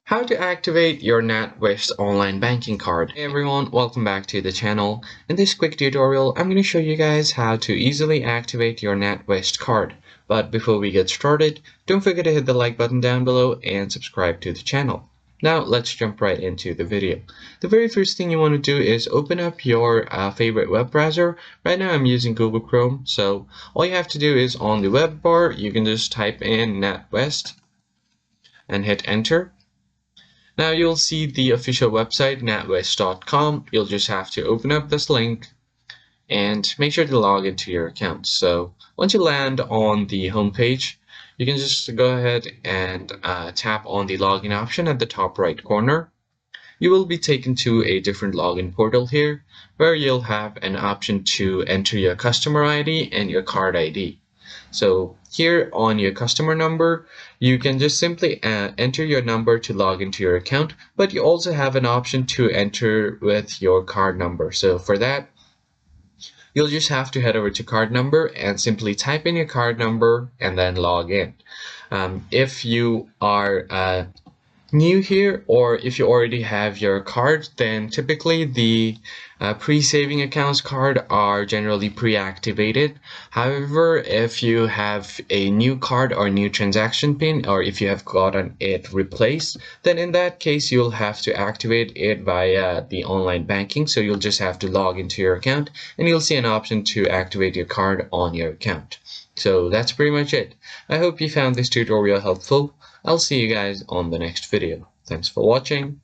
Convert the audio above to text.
How to activate your Natwest Online Banking Card. Hey everyone, welcome back to the channel. In this quick tutorial, I'm going to show you guys how to easily activate your Natwest card. But before we get started, don't forget to hit the like button down below and subscribe to the channel. Now let's jump right into the video. The very first thing you want to do is open up your favorite web browser. Right now I'm using Google Chrome, so all you have to do is on the web bar, you can just type in Natwest and hit enter. Now you'll see the official website natwest.com. You'll just have to open up this link and make sure to log into your account. So once you land on the home page, you can just go ahead and tap on the login option at the top right corner. You will be taken to a different login portal here where you'll have an option to enter your customer ID and your card ID. So here on your customer number, you can just simply enter your number to log into your account, but you also have an option to enter with your card number. So for that, you'll just have to head over to card number and simply type in your card number and then log in. If you are new here, or if you already have your card, then typically the pre-saving accounts card are generally pre-activated. However, if you have a new card or new transaction pin, or if you have gotten it replaced, then in that case you'll have to activate it via the online banking. So you'll just have to log into your account and you'll see an option to activate your card on your account. So that's pretty much it. I hope you found this tutorial helpful. I'll see you guys on the next video. Thanks for watching.